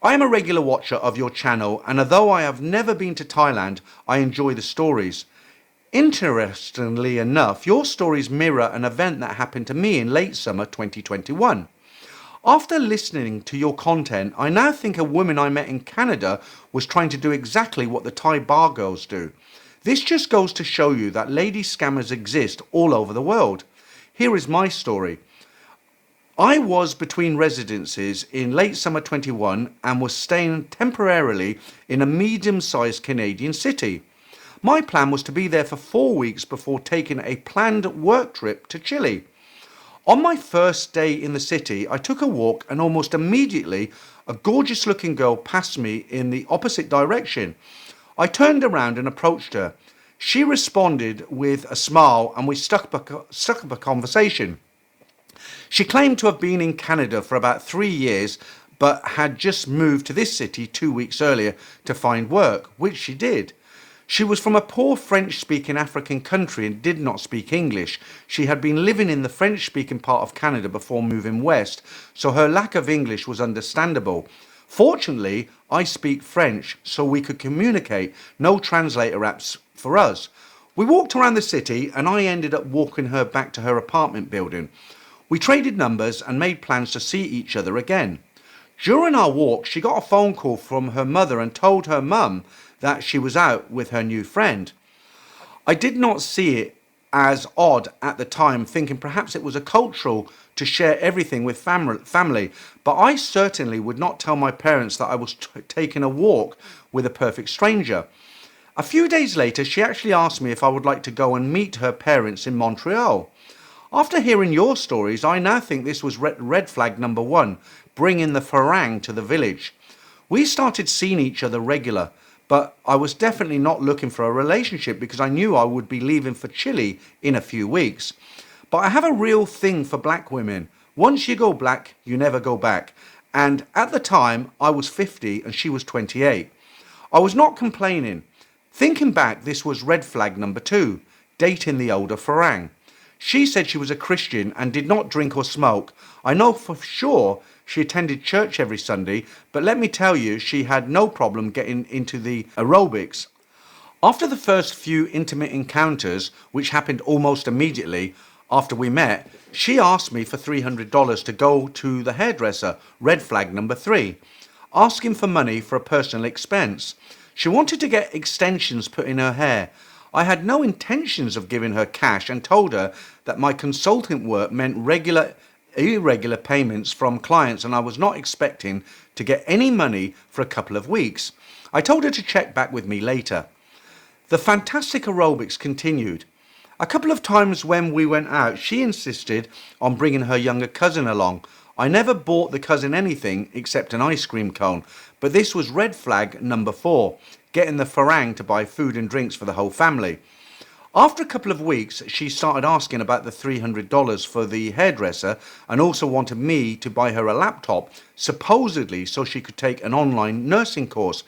I am a regular watcher of your channel, and although I have never been to Thailand, I enjoy the stories. Interestingly enough, your stories mirror an event that happened to me in late summer 2021. After listening to your content, I now think a woman I met in Canada was trying to do exactly what the Thai bar girls do. This just goes to show you that lady scammers exist all over the world. Here is my story. I was between residences in late summer 21 and was staying temporarily in a medium-sized Canadian city. My plan was to be there for 4 weeks before taking a planned work trip to Chile. On my first day in the city, I took a walk and almost immediately a gorgeous looking girl passed me in the opposite direction. I turned around and approached her. She responded with a smile and we struck up a conversation. She claimed to have been in Canada for about 3 years, but had just moved to this city 2 weeks earlier to find work, which she did. She was from a poor French-speaking African country and did not speak English. She had been living in the French-speaking part of Canada before moving west, so her lack of English was understandable. Fortunately, I speak French, so we could communicate. No translator apps for us. We walked around the city and I ended up walking her back to her apartment building. We traded numbers and made plans to see each other again. During our walk, she got a phone call from her mother and told her mum that she was out with her new friend. I did not see it as odd at the time, thinking perhaps it was a cultural to share everything with family, but I certainly would not tell my parents that I was taking a walk with a perfect stranger. A few days later, she actually asked me if I would like to go and meet her parents in Montreal. After hearing your stories, I now think this was red flag number 1, bringing the farang to the village. We started seeing each other regular, but I was definitely not looking for a relationship because I knew I would be leaving for Chile in a few weeks. But I have a real thing for black women. Once you go black, you never go back. And at the time, I was 50 and she was 28. I was not complaining. Thinking back, this was red flag number 2, dating the older farang. She said she was a Christian and did not drink or smoke. I know for sure she attended church every Sunday, but let me tell you, she had no problem getting into the aerobics. After the first few intimate encounters, which happened almost immediately after we met, she asked me for $300 to go to the hairdresser, red flag number 3, asking for money for a personal expense. She wanted to get extensions put in her hair. I had no intentions of giving her cash and told her that my consultant work meant irregular payments from clients and I was not expecting to get any money for a couple of weeks. I told her to check back with me later. The fantastic aerobics continued. A couple of times when we went out, she insisted on bringing her younger cousin along. I never bought the cousin anything except an ice cream cone, but this was red flag number 4, getting the farang to buy food and drinks for the whole family. After a couple of weeks, she started asking about the $300 for the hairdresser and also wanted me to buy her a laptop, supposedly so she could take an online nursing course.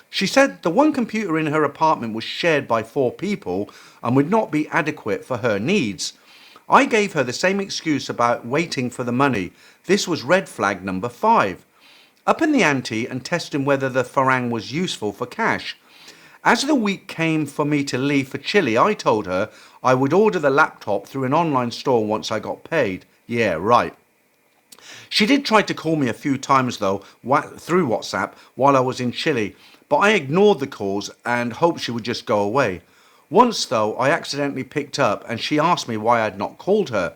She said the one computer in her apartment was shared by 4 people and would not be adequate for her needs. I gave her the same excuse about waiting for the money. This was red flag number 5. Upping the ante and testing whether the farang was useful for cash. As the week came for me to leave for Chile, I told her I would order the laptop through an online store once I got paid. Yeah, right. She did try to call me a few times though, through WhatsApp while I was in Chile, but I ignored the calls and hoped she would just go away. Once though, I accidentally picked up and she asked me why I had not called her.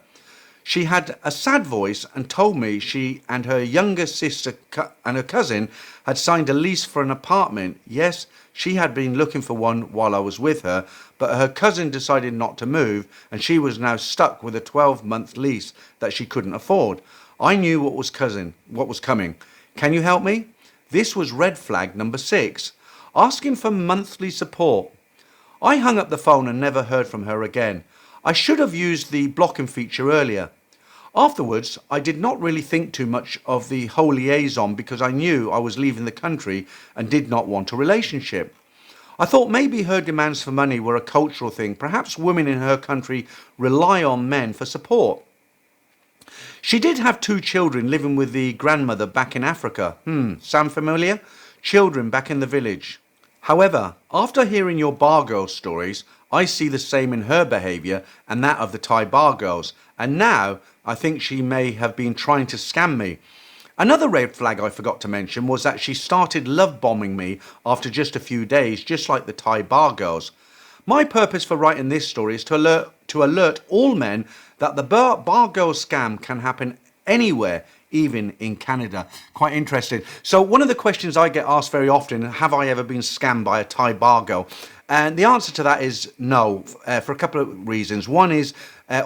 She had a sad voice and told me she and her younger sister and her cousin had signed a lease for an apartment. Yes, she had been looking for one while I was with her, but her cousin decided not to move and she was now stuck with a 12-month lease that she couldn't afford. I knew what was coming. Can you help me? This was red flag number 6, asking for monthly support. I hung up the phone and never heard from her again. I should have used the blocking feature earlier. Afterwards, I did not really think too much of the whole liaison because I knew I was leaving the country and did not want a relationship. I thought maybe her demands for money were a cultural thing. Perhaps women in her country rely on men for support. She did have 2 children living with the grandmother back in Africa. Sound familiar? Children back in the village. However, after hearing your bar girl stories, I see the same in her behaviour and that of the Thai bar girls. And now I think she may have been trying to scam me. Another red flag I forgot to mention was that she started love bombing me after just a few days, just like the Thai bar girls. My purpose for writing this story is to alert all men that the bar girl scam can happen anywhere, even in Canada. Quite interesting. So one of the questions I get asked very often, have I ever been scammed by a Thai bar girl? And the answer to that is no, for a couple of reasons. One is,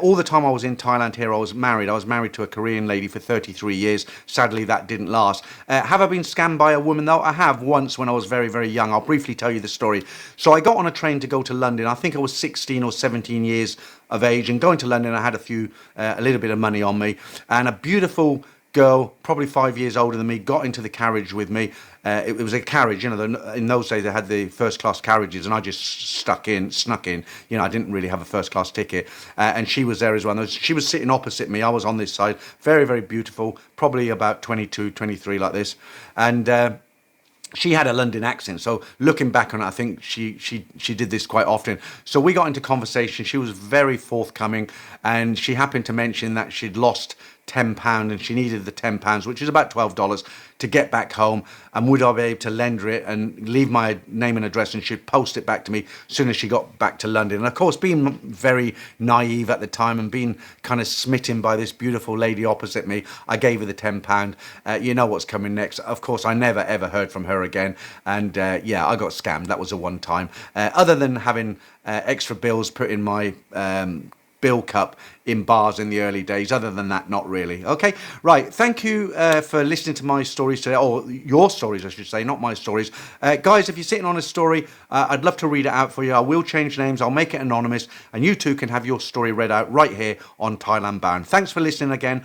all the time I was in Thailand here, I was married. I was married to a Korean lady for 33 years. Sadly, that didn't last. Have I been scammed by a woman, though? I have once when I was very, very young. I'll briefly tell you the story. So I got on a train to go to London. I think I was 16 or 17 years of age. And going to London, I had a little bit of money on me. And a beautiful girl, probably 5 years older than me, got into the carriage with me. It was a carriage, in those days they had the first class carriages, and I just snuck in. I didn't really have a first class ticket. And she was there as well. She was sitting opposite me. I was on this side. Very, very beautiful, probably about 22, 23 like this. And she had a London accent, so looking back on it, I think she did this quite often. So we got into conversation. She was very forthcoming, and she happened to mention that she'd lost £10 and she needed the £10, which is about $12, to get back home. And would I be able to lend her it and leave my name and address, and she'd post it back to me as soon as she got back to London. And of course, being very naive at the time and being kind of smitten by this beautiful lady opposite me, I gave her the £10. You know what's coming next. Of course, I never ever heard from her again. And I got scammed. That was a one time. Other than having extra bills put in my bill cup in bars in the early days. Other than that, not really. Okay, right. Thank you for listening to my stories today, or your stories, I should say, not my stories. Guys, if you're sitting on a story, I'd love to read it out for you. I will change names. I'll make it anonymous, and you too can have your story read out right here on Thailand Bound. Thanks for listening again.